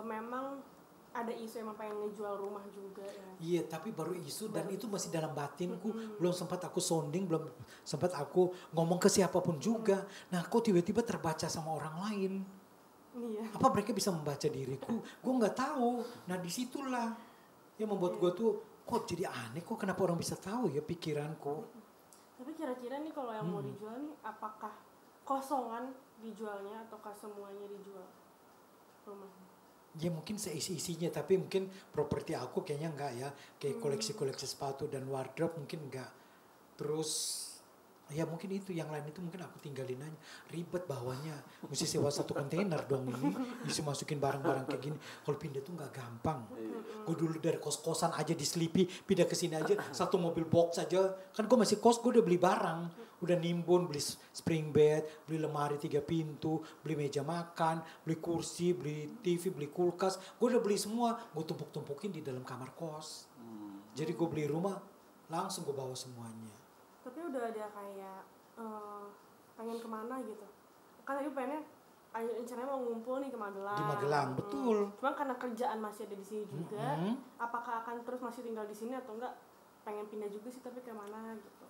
memang ada isu emang pengen ngejual rumah juga ya. Iya, tapi baru isu dan itu masih dalam batinku. Belum sempat aku sounding, belum sempat aku ngomong ke siapapun juga. Nah, kok tiba-tiba terbaca sama orang lain. Iya. Apa mereka bisa membaca diriku? Gue nggak tahu. Nah, disitulah yang membuat gue tuh kok jadi aneh. Kok kenapa orang bisa tahu ya pikiranku? Tapi kira-kira nih kalau yang mau dijual nih, apakah kosongan dijualnya ataukah semuanya dijual rumahnya? Ya mungkin seisi-isinya, tapi mungkin properti aku kayaknya enggak ya. Kayak koleksi-koleksi sepatu dan wardrobe mungkin enggak. Terus ya mungkin itu, yang lain itu mungkin aku tinggalin aja. Ribet bawanya, mesti sewa satu kontainer dong ini. Bisa masukin barang-barang kayak gini. Kalau pindah tuh enggak gampang. Gue dulu dari kos-kosan aja di Sleepy, pindah ke sini aja satu mobil box aja. Kan gue masih kos, gue udah beli barang. Udah nimbun, beli spring bed, beli lemari 3 pintu, beli meja makan, beli kursi, beli TV, beli kulkas. Gue udah beli semua, gue tumpuk-tumpukin di dalam kamar kos. Jadi gue beli rumah, langsung gue bawa semuanya. Tapi udah ada kayak pengen kemana gitu? Kan tadi pengennya rencananya mau ngumpul nih ke Magelang. Di Magelang, betul. Cuma karena kerjaan masih ada di sini juga, apakah akan terus masih tinggal di sini atau enggak? Pengen pindah juga sih, tapi kemana gitu?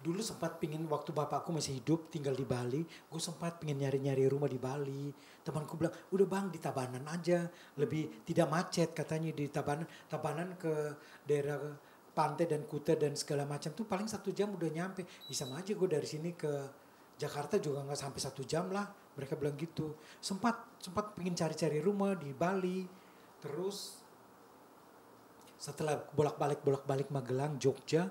Dulu sempat pingin, waktu bapakku masih hidup tinggal di Bali, gue sempat pingin nyari-nyari rumah di Bali. Temanku bilang, udah bang di Tabanan aja, lebih tidak macet katanya di Tabanan. Tabanan ke daerah pantai dan Kuta dan segala macam tuh paling 1 jam udah nyampe. Ya sama aja gue dari sini ke Jakarta juga nggak sampai 1 jam lah. Mereka bilang gitu. Sempat pingin cari-cari rumah di Bali. Terus setelah bolak-balik Magelang, Jogja,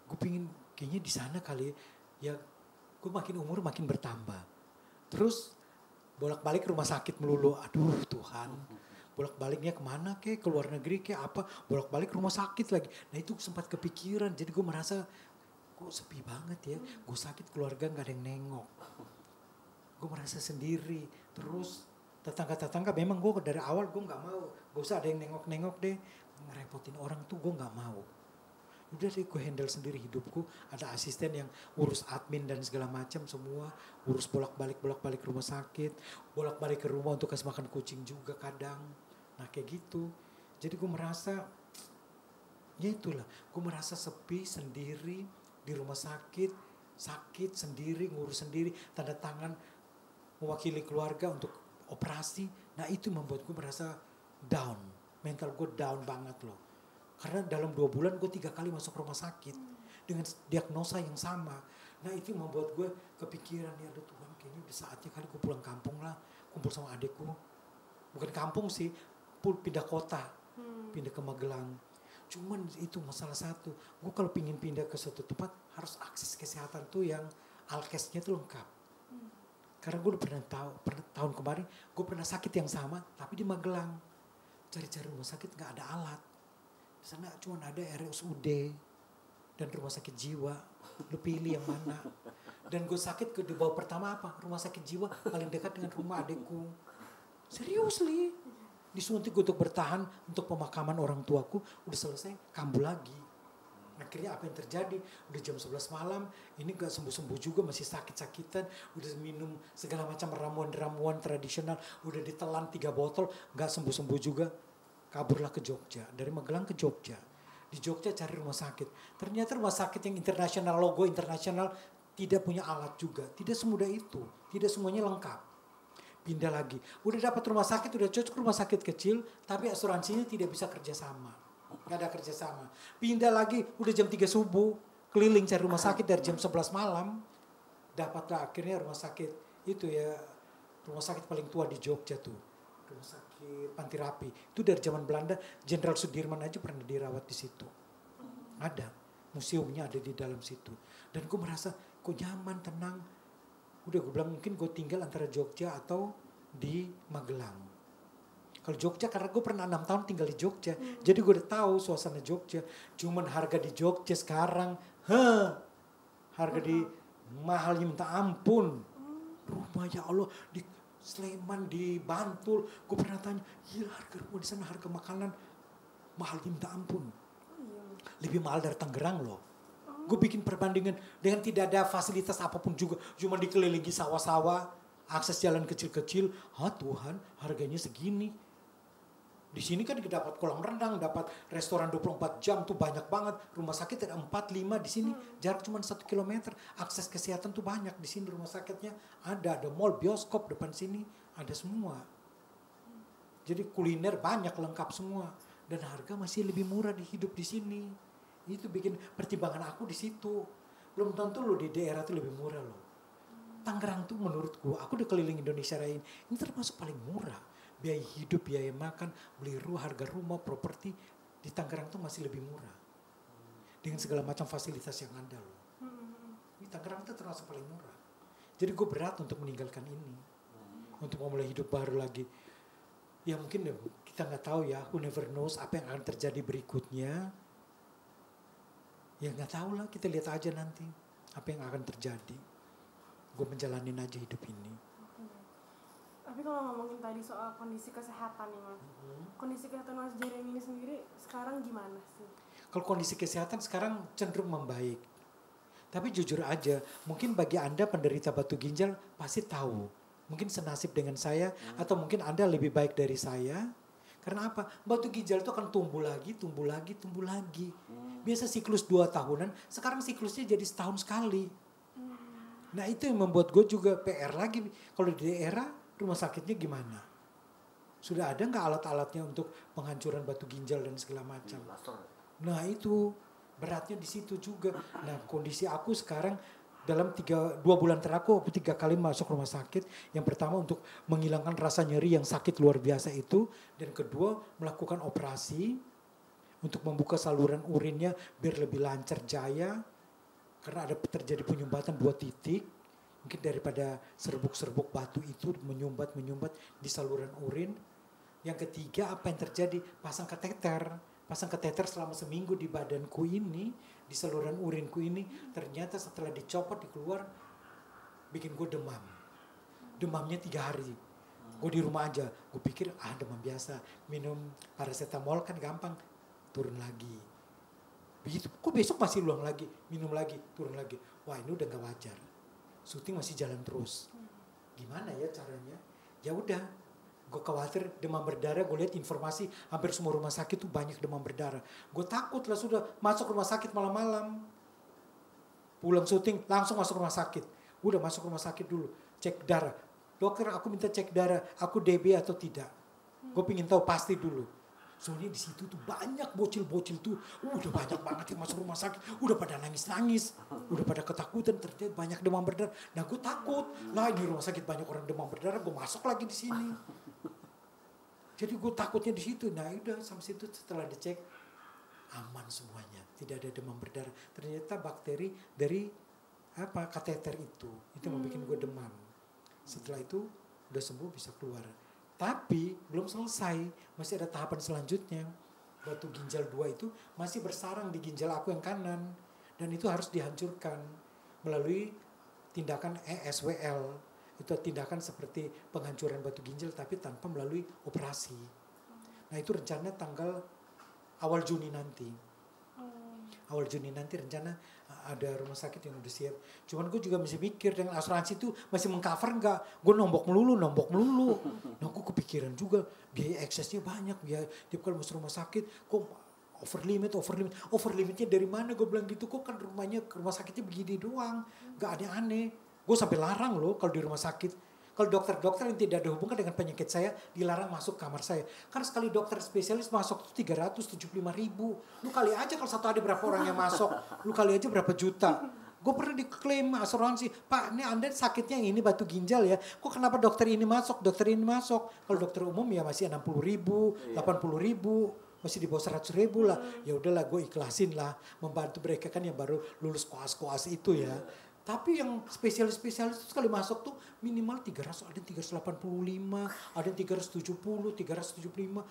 gue pingin kayaknya di sana kali ya. Gue makin umur makin bertambah. Terus bolak-balik rumah sakit melulu. Aduh Tuhan, bolak-baliknya kemana ke luar negeri ke apa, bolak-balik rumah sakit lagi. Nah itu sempat kepikiran. Jadi gue merasa kok sepi banget ya. Gue sakit keluarga gak ada yang nengok. Gue merasa sendiri. Terus tetangga-tetangga memang gue dari awal gue gak mau. Gak usah ada yang nengok-nengok deh. Ngerepotin orang tuh gue gak mau. Udah deh gue handle sendiri hidupku. Ada asisten yang urus admin dan segala macam semua. Urus bolak-balik rumah sakit. Bolak-balik ke rumah untuk kasih makan kucing juga kadang. Nah kayak gitu. Jadi gue merasa, ya itulah. Gue merasa sepi sendiri di rumah sakit. Sakit sendiri, ngurus sendiri. Tanda tangan mewakili keluarga untuk operasi. Nah itu membuat gue merasa down. Mental gue down banget loh. Karena dalam 2 bulan gue 3 kali masuk rumah sakit. Dengan diagnosa yang sama. Nah itu membuat gue kepikiran, ya aduh Tuhan kayaknya udah saatnya kali gue pulang kampung lah. Kumpul sama adekku. Bukan kampung sih, pindah kota. Pindah ke Magelang. Cuman itu masalah satu. Gue kalau pingin pindah ke suatu tempat harus akses kesehatan tuh yang alkesnya tuh lengkap. Karena gue udah pernah tahu, tahun kemarin gue pernah sakit yang sama tapi di Magelang. Cari-cari rumah sakit gak ada alat. Di sana cuma ada RSUD dan rumah sakit jiwa. Lu pilih yang mana. Dan gue sakit di bawah pertama apa? Rumah sakit jiwa paling dekat dengan rumah adekku. Seriously. Disuntik untuk bertahan untuk pemakaman orang tuaku. Udah selesai, kambuh lagi. Akhirnya apa yang terjadi? Udah jam 11 malam, ini gak sembuh-sembuh juga, masih sakit-sakitan. Udah minum segala macam ramuan-ramuan tradisional. Udah ditelan 3 botol, gak sembuh-sembuh juga. Kaburlah ke Jogja, dari Magelang ke Jogja. Di Jogja cari rumah sakit. Ternyata rumah sakit yang internasional, logo internasional, tidak punya alat juga. Tidak semudah itu, tidak semuanya lengkap. Pindah lagi, udah dapat rumah sakit, udah cocok rumah sakit kecil, tapi asuransinya tidak bisa kerjasama. Gak ada kerjasama. Pindah lagi, udah jam 3 subuh, keliling cari rumah sakit dari jam 11 malam. Dapatlah akhirnya rumah sakit, itu ya, rumah sakit paling tua di Jogja tuh. Rumah sakit Panti Rapi. Itu dari zaman Belanda, Jenderal Sudirman aja pernah dirawat di situ. Ada, museumnya ada di dalam situ. Dan gue merasa kok nyaman, tenang. Udah gue bilang mungkin gue tinggal antara Jogja atau di Magelang. Kalau Jogja karena gue pernah 6 tahun tinggal di Jogja. Jadi gue udah tahu suasana Jogja. Cuman harga di Jogja sekarang, harga di mahalnya minta ampun. Rumah ya Allah di Sleman, di Bantul, gue pernah tanya, gila harga rumah di sana, harga makanan mahalnya minta ampun. Lebih mahal dari Tangerang loh. Gue bikin perbandingan dengan tidak ada fasilitas apapun juga, cuma dikelilingi sawah-sawah, akses jalan kecil-kecil. Tuhan, harganya segini. Di sini kan dapat kolam renang, dapat restoran 24 jam tuh banyak banget. Rumah sakit ada 4, 5 di sini. Jarak cuma 1 kilometer. Akses kesehatan tuh banyak di sini rumah sakitnya. Ada mall, bioskop depan sini. Ada semua. Jadi kuliner banyak lengkap semua. Dan harga masih lebih murah hidup di sini. Itu bikin pertimbangan aku di situ. Belum tentu lo di daerah tuh lebih murah loh. Tangerang tuh menurut gua, aku udah keliling Indonesia Raya ini termasuk paling murah. Biaya hidup, biaya makan, beli harga rumah, properti di Tangerang tuh masih lebih murah. Dengan segala macam fasilitas yang ada loh. Di Tangerang tuh termasuk paling murah. Jadi gue berat untuk meninggalkan ini. Untuk memulai hidup baru lagi. Ya mungkin kita nggak tahu ya, who never knows apa yang akan terjadi berikutnya. Ya nggak tahu lah, kita lihat aja nanti apa yang akan terjadi. Gue menjalanin aja hidup ini. Tapi kalau ngomongin tadi soal kondisi kesehatan nih Mas, kondisi kesehatan Mas Jeremy ini sendiri sekarang gimana sih? Kalau kondisi kesehatan sekarang cenderung membaik. Tapi jujur aja, mungkin bagi Anda penderita batu ginjal pasti tahu. Mungkin senasib dengan saya, atau mungkin Anda lebih baik dari saya. Karena apa? Batu ginjal itu akan tumbuh lagi, tumbuh lagi, tumbuh lagi. Biasa siklus 2 tahunan, sekarang siklusnya jadi setahun sekali. Nah itu yang membuat gue juga PR lagi. Kalau di daerah, rumah sakitnya gimana? Sudah ada nggak alat-alatnya untuk penghancuran batu ginjal dan segala macam? Nah itu beratnya di situ juga. Nah kondisi aku sekarang dalam 2 bulan terakhir aku 3 kali masuk rumah sakit. Yang pertama untuk menghilangkan rasa nyeri yang sakit luar biasa itu. Dan kedua melakukan operasi untuk membuka saluran urinnya biar lebih lancar jaya. Karena ada terjadi penyumbatan 2 titik. Mungkin daripada serbuk-serbuk batu itu menyumbat di saluran urin. Yang ketiga apa yang terjadi? Pasang kateter selama seminggu di badanku ini, di saluran urinku ini. Ternyata setelah dicopot, dikeluar, bikin gue demam. Demamnya 3 hari. Gue di rumah aja. Gue pikir demam biasa. Minum paracetamol kan gampang. Turun lagi. Begitu. Kok besok masih ulang lagi. Minum lagi. Turun lagi. Wah ini udah gak wajar. Syuting masih jalan terus. Gimana ya caranya? Ya udah, gue khawatir demam berdarah. Gue lihat informasi hampir semua rumah sakit tuh banyak demam berdarah. Gue takut lah sudah masuk rumah sakit malam-malam. Pulang syuting langsung masuk rumah sakit. Udah masuk rumah sakit dulu, cek darah. Dokter aku minta cek darah, aku DB atau tidak. Gue pengen tahu pasti dulu. Soalnya di situ tuh banyak bocil-bocil tuh, udah banyak banget yang masuk rumah sakit, udah pada nangis-nangis, udah pada ketakutan, ternyata banyak demam berdarah. Nah gue takut, lah di rumah sakit banyak orang demam berdarah, gue masuk lagi di sini. Jadi gue takutnya di situ. Nah udah sampai situ setelah dicek aman semuanya, tidak ada demam berdarah. Ternyata bakteri dari kateter itu yang membuat gue demam. Setelah itu udah sembuh bisa keluar. Tapi belum selesai, masih ada tahapan selanjutnya. Batu ginjal 2 itu masih bersarang di ginjal aku yang kanan. Dan itu harus dihancurkan melalui tindakan ESWL. Itu tindakan seperti penghancuran batu ginjal tapi tanpa melalui operasi. Nah itu rencana tanggal awal Juni nanti. Awal Juni nanti rencana ada rumah sakit yang udah siap. Cuman gue juga masih mikir dengan asuransi itu masih mengcover enggak. Gue nombok melulu. Nah gue kepikiran juga biaya eksesnya banyak. Biaya tiap kali masuk rumah sakit kok over limitnya dari mana? Gue bilang gitu, kok kan rumah sakitnya begini doang. Gak aneh-aneh. Gue sampai larang loh kalau di rumah sakit. Kalau dokter-dokter yang tidak ada hubungan dengan penyakit saya dilarang masuk kamar saya. Karena sekali dokter spesialis masuk tuh 375.000. Lu kali aja kalau satu hari berapa orang yang masuk. Lu kali aja berapa juta. Gue pernah diklaim asuransi, Pak ini Anda sakitnya ini batu ginjal ya. Kok kenapa dokter ini masuk. Kalau dokter umum ya masih 60.000, 80.000. Masih di bawah 100.000 lah. Ya udahlah gue ikhlasin lah. Membantu mereka kan yang baru lulus koas-koas itu ya. Tapi yang spesialis-spesialis itu sekali masuk tuh minimal 300, ada yang 385, ada yang 375.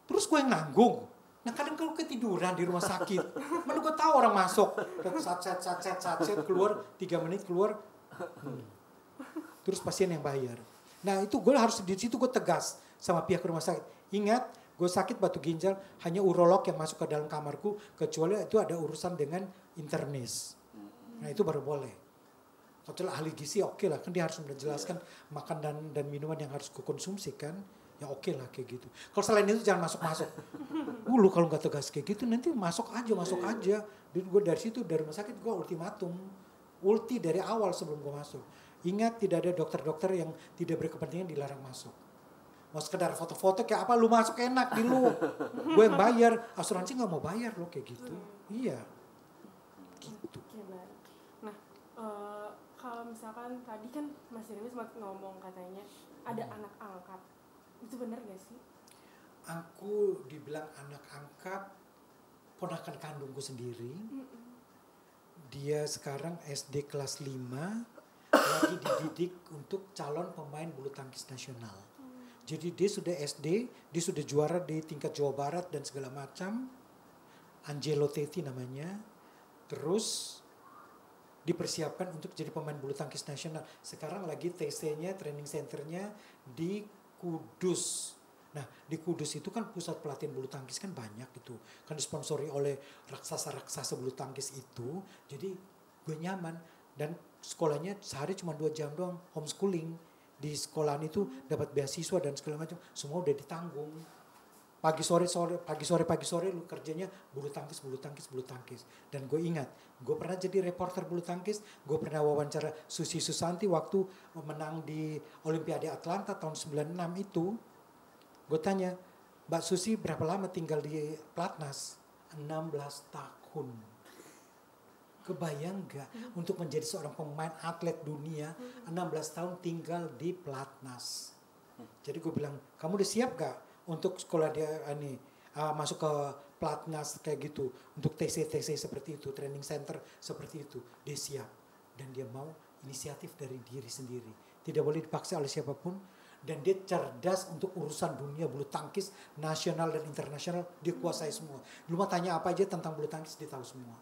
Terus gue yang nanggung. Nah kadang kalau ketiduran di rumah sakit, mana gue tahu orang masuk, set keluar 3 menit keluar, terus pasien yang bayar. Nah itu gue harus di situ gue tegas sama pihak rumah sakit. Ingat, gue sakit batu ginjal hanya urolog yang masuk ke dalam kamarku, kecuali itu ada urusan dengan internis. Nah itu baru boleh. Kecuali ahli gizi oke lah, kan dia harus menjelaskan makan dan minuman yang harus gue konsumsi kan. Ya oke lah kayak gitu. Kalau selain itu jangan masuk-masuk. Lu kalau nggak tegas kayak gitu nanti masuk aja. Dan gue dari situ, dari rumah sakit gue ultimatum. Ulti dari awal sebelum gue masuk. Ingat tidak ada dokter-dokter yang tidak berkepentingan dilarang masuk. Mau sekedar foto-foto kayak apa, lu masuk enak di lu. Gue yang bayar, asuransi nggak mau bayar lo kayak gitu. Iya. Gitu. Oke, baik. Nah, kalau misalkan tadi kan Mas Jeremy sempat ngomong katanya ada anak angkat. Itu benar gak sih? Aku dibilang anak angkat ponakan kandungku sendiri. Dia sekarang SD kelas 5 lagi dididik untuk calon pemain bulu tangkis nasional. Jadi dia sudah SD, dia sudah juara di tingkat Jawa Barat dan segala macam. Angelo Teti namanya. Terus dipersiapkan untuk jadi pemain bulu tangkis nasional. Sekarang lagi TC-nya, training centernya di Kudus. Nah di Kudus itu kan pusat pelatihan bulu tangkis kan banyak gitu. Kan disponsori oleh raksasa-raksasa bulu tangkis itu. Jadi gue nyaman. Dan sekolahnya sehari cuma 2 jam doang, homeschooling. Di sekolahan itu dapat beasiswa dan segala macam. Semua udah ditanggung. Pagi sore lu kerjanya bulu tangkis. Dan gue ingat, gue pernah jadi reporter bulu tangkis, gue pernah wawancara Susi Susanti waktu menang di Olimpiade Atlanta tahun 96 itu. Gue tanya, Mbak Susi berapa lama tinggal di Platnas? 16 tahun. Kebayang gak untuk menjadi seorang pemain atlet dunia 16 tahun tinggal di Platnas. Jadi gue bilang, kamu udah siap gak untuk sekolah dia masuk ke Platnas kayak gitu, untuk TC seperti itu, training center seperti itu. Dia siap dan dia mau inisiatif dari diri sendiri, tidak boleh dipaksa oleh siapapun. Dan dia cerdas untuk urusan dunia bulu tangkis nasional dan internasional, dia kuasai semua. Lu mau tanya apa aja tentang bulu tangkis dia tahu semua.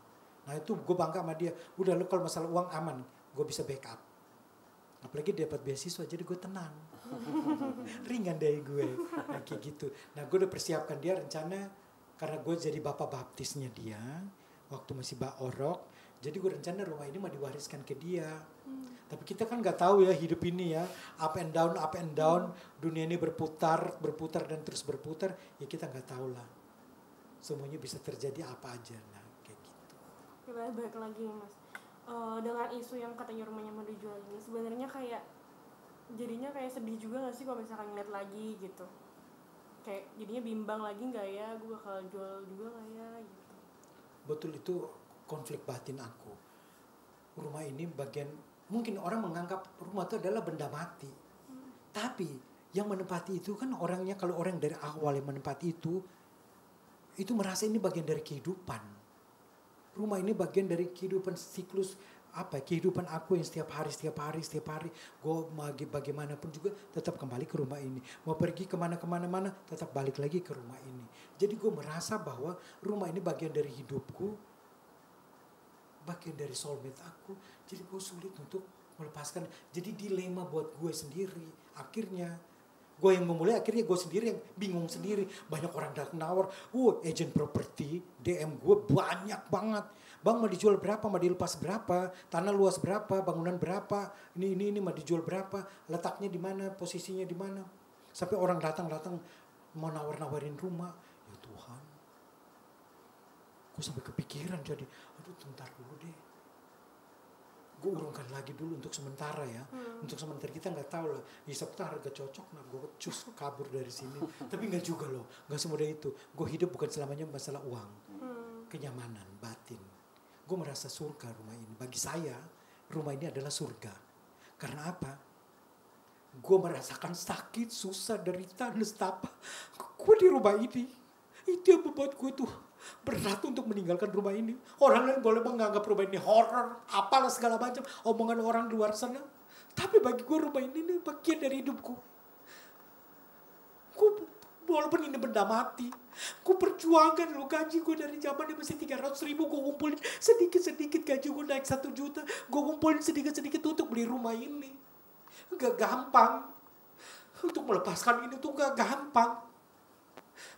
Nah itu gue bangga sama dia. Udah lu kalau masalah uang aman, gue bisa backup. Apalagi dia dapat beasiswa, jadi gue tenang. Ringan dari gue. Nah kayak gitu. Nah gue udah persiapkan dia rencana, karena gue jadi bapak baptisnya dia waktu masih Mbak Orok. Jadi gue rencana rumah ini mau diwariskan ke dia. Tapi kita kan nggak tahu ya hidup ini ya, up and down. Dunia ini berputar dan terus berputar. Ya kita nggak tahu lah. Semuanya bisa terjadi apa aja. Nah kayak gitu. Kita balik lagi nih Mas. Dengan isu yang katanya rumahnya mau dijual ini, sebenarnya kayak jadinya kayak sedih juga nggak sih kalau misalkan ngeliat lagi gitu. Kayak jadinya bimbang lagi nggak ya, gue bakal jual juga nggak ya gitu. Betul, itu konflik batin aku. Rumah ini bagian, mungkin orang menganggap rumah itu adalah benda mati. Tapi yang menempati itu kan orangnya, kalau orang dari awal yang menempati itu merasa ini bagian dari kehidupan. Rumah ini bagian dari kehidupan, siklus kehidupan aku yang setiap hari gue bagaimanapun juga tetap kembali ke rumah ini. Mau pergi kemana tetap balik lagi ke rumah ini. Jadi gue merasa bahwa rumah ini bagian dari hidupku, bagian dari soulmate aku. Jadi gue sulit untuk melepaskan. Jadi dilema buat gue sendiri. Akhirnya gue yang memulai, akhirnya gue sendiri yang bingung sendiri. Banyak orang datang nawar, agent properti DM gue banyak banget. Bang mau dijual berapa, mau dilepas berapa, tanah luas berapa, bangunan berapa, ini mau dijual berapa, letaknya di mana, posisinya di mana. Sampai orang datang mau nawarin rumah. Ya Tuhan, gue sampai kepikiran jadi, aduh bentar dulu deh. Gue urungkan lagi dulu untuk sementara ya. Untuk sementara kita nggak tahu lah. Ya sebetulnya harga cocok, nah gue cus kabur dari sini. Tapi nggak juga loh, nggak semudah itu. Gue hidup bukan selamanya masalah uang, kenyamanan batin. Gue merasa surga rumah ini. Bagi saya rumah ini adalah surga. Karena apa? Gue merasakan sakit, susah, derita, nestapa. Gue di rumah ini. Itu yang membuat gue tuh berat untuk meninggalkan rumah ini. Orang lain boleh menganggap rumah ini horor, apalah segala macam, omongan orang luar sana. Tapi bagi gue rumah ini bagian dari hidupku. Walaupun ini benda mati, gue perjuangkan loh. Gaji gue dari zaman masih 300.000, gue kumpulin sedikit-sedikit. Gaji gue naik 1 juta, gue kumpulin sedikit-sedikit untuk beli rumah ini. Gak gampang. Untuk melepaskan ini tuh gak gampang.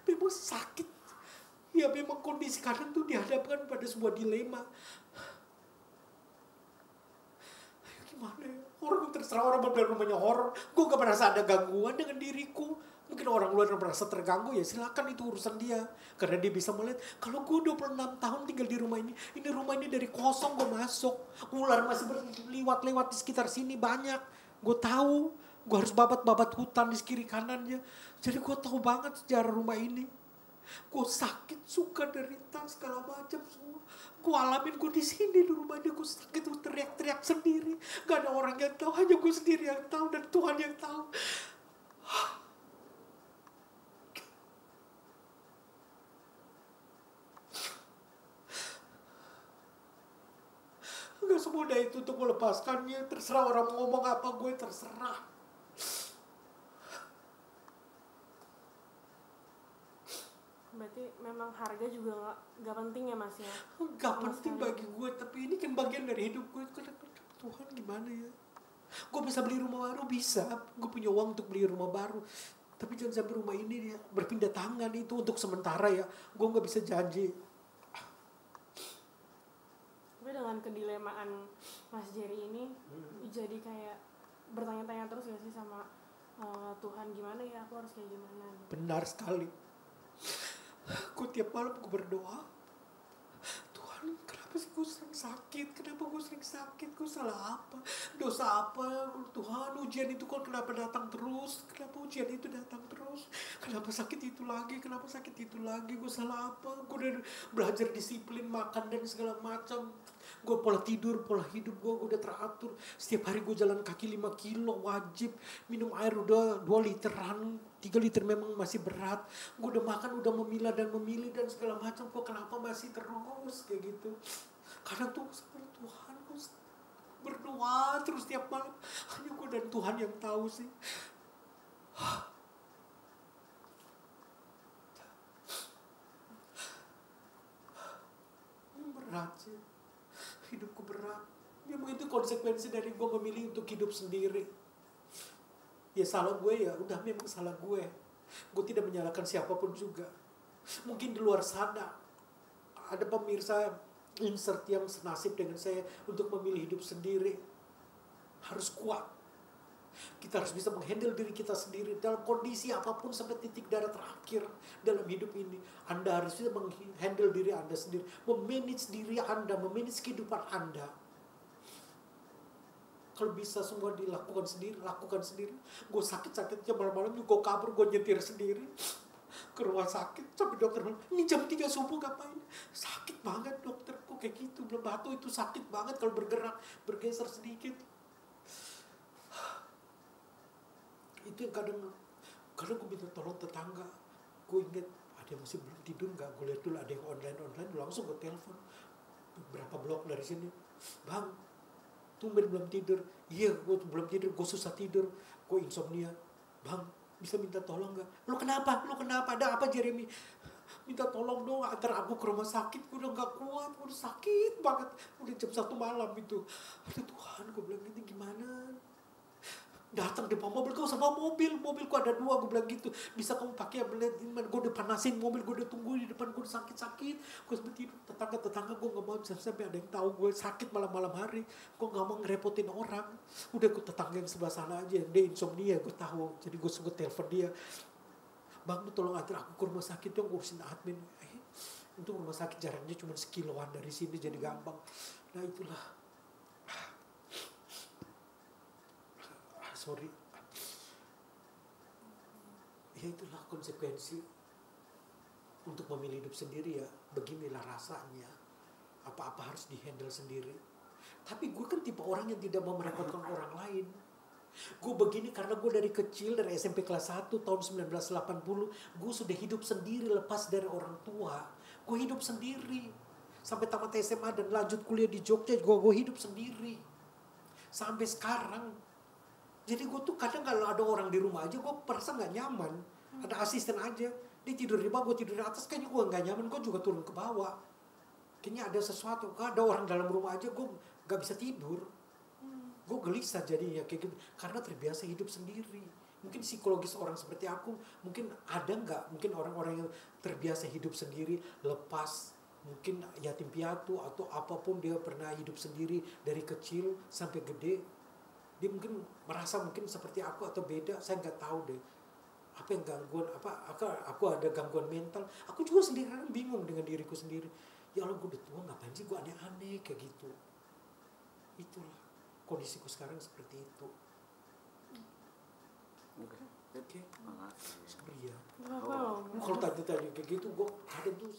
Memang sakit. Ya memang kondisi kadang tuh dihadapkan pada sebuah dilema. Orang terserah orang bilang rumahnya horor. Gue gak merasa ada gangguan dengan diriku. Mungkin orang luar merasa terganggu, ya silakan, itu urusan dia. Karena dia bisa melihat, kalau gue 26 tahun tinggal di rumah ini rumah ini dari kosong gue masuk. Ular masih berlewat-lewat di sekitar sini banyak. Gue tahu, gue harus babat-babat hutan di kiri kanannya. Jadi gue tahu banget sejarah rumah ini. Gue sakit, suka, derita, segala macam semua. Gue alamin, gue di sini di rumah ini gue sakit, gue teriak-teriak sendiri. Gak ada orang yang tahu, hanya gue sendiri yang tahu dan Tuhan yang tahu. Gak semudah itu untuk melepaskannya. Terserah orang mau ngomong apa, gue terserah. Berarti memang harga juga gak penting ya Mas ya? Gak penting bagi gue, tapi ini kan bagian dari hidup gue. Tuhan gimana ya? Gue bisa beli rumah baru, bisa. Gue punya uang untuk beli rumah baru. Tapi jangan sampai rumah ini ya berpindah tangan, itu untuk sementara ya. Gue gak bisa janji. Tapi dengan kedilemaan Mas Jerry ini jadi kayak bertanya-tanya terus gak sih sama Tuhan, gimana ya aku harus kayak gimana gitu. Benar sekali. Gue tiap malam gue berdoa, Tuhan kenapa sih gue sering sakit, kenapa gue sering sakit, gue salah apa, dosa apa, Tuhan ujian itu kok kenapa datang terus, kenapa ujian itu datang terus, kenapa sakit itu lagi, gue salah apa, gue udah belajar disiplin makan dan segala macam, gue pola tidur, pola hidup gue udah teratur, setiap hari gue jalan kaki 5 kilo wajib, minum air udah 2 literan, 3 liter memang masih berat, gue udah makan, udah memilah dan memilih dan segala macam, kok kenapa masih terus kayak gitu. Kadang tuh sama Tuhan gue berdoa terus tiap malam, hanya gue dan Tuhan yang tahu sih. Berat sih, hidupku berat. Memang itu konsekuensi dari gue memilih untuk hidup sendiri. Ya salah gue, ya udah memang salah gue. Gue tidak menyalahkan siapapun juga. Mungkin di luar sana ada pemirsa insert yang senasib dengan saya untuk memilih hidup sendiri. Harus kuat. Kita harus bisa menghandle diri kita sendiri dalam kondisi apapun sampai titik darah terakhir dalam hidup ini. Anda harus bisa menghandle diri Anda sendiri, memanage diri Anda, memanage kehidupan Anda. Kalau bisa semua dilakukan sendiri, lakukan sendiri. Gue sakit-sakitnya malam-malam juga gue kabur, gue nyetir sendiri ke rumah sakit. Sampai dokter bilang, ini jam 3 subuh ngapain? Sakit banget dokter, kok kayak gitu. Belum batu itu sakit banget kalau bergerak, bergeser sedikit. Itu yang kadang gue minta tolong tetangga. Gue inget ada yang masih belum tidur nggak? Gue lihat dulu ada yang online, langsung gue telepon. Berapa blok dari sini, Bang, tumben belum tidur. Iya, gue belum tidur, gue susah tidur, gue insomnia. Bang, bisa minta tolong gak? Lu kenapa? Ada apa Jeremy? Minta tolong dong, antar aku ke rumah sakit. Gue udah gak kuat, gue udah sakit banget. Udah jam 1 malam itu. Aduh Tuhan, gue bilang ini gimana? Datang di mobil, kau sama mobilku ada 2, gue bilang gitu. Bisa kamu pakai, gue udah panasin mobil, gue udah tunggu di depan, gue udah sakit-sakit. Gue sampai tidur, tetangga gue gak mau sampai ada yang tahu gue sakit malam-malam hari. Gue gak mau ngerepotin orang. Udah gue tetangga yang sebelah sana aja, dia insomnia, gue tahu. Jadi gue suka telepon dia, Bang, tolong antar aku ke rumah sakit dong, urusin admin. Untuk rumah sakit jaraknya cuma sekiloan dari sini, jadi gampang. Nah itulah. Sorry. Ya itulah konsekuensi untuk memilih hidup sendiri ya. Beginilah rasanya. Apa-apa harus dihandle sendiri. Tapi gue kan tipe orang yang tidak mau merepotkan orang lain. Gue begini karena gue dari kecil, dari SMP kelas 1 tahun 1980, gue sudah hidup sendiri lepas dari orang tua. Gue hidup sendiri. Sampai tamat SMA dan lanjut kuliah di Jogja, gue hidup sendiri. Sampai sekarang. Jadi gue tuh kadang kalau ada orang di rumah aja gue merasa gak nyaman. Ada asisten aja, dia tidur di bawah, gue tidur di atas, kayaknya gue gak nyaman, gue juga turun ke bawah. Kayaknya ada sesuatu, ada orang dalam rumah aja gue gak bisa tidur. Gue gelisah jadinya kayak gitu, karena terbiasa hidup sendiri. Mungkin psikologis orang seperti aku, mungkin ada gak, mungkin orang-orang yang terbiasa hidup sendiri, lepas, mungkin yatim piatu atau apapun dia pernah hidup sendiri dari kecil sampai gede. dia mungkin merasa mungkin seperti aku atau beda, saya nggak tahu deh apa yang gangguan, aku ada gangguan mental. Aku juga sendiri bingung dengan diriku sendiri, ya Allah gue udah tua ngapain sih gue aneh-aneh kayak gitu. Itulah kondisiku sekarang seperti itu. Oke. Sorry ya. Nggak apa-apa loh. Kalau tadi kayak gitu gue kadang tuh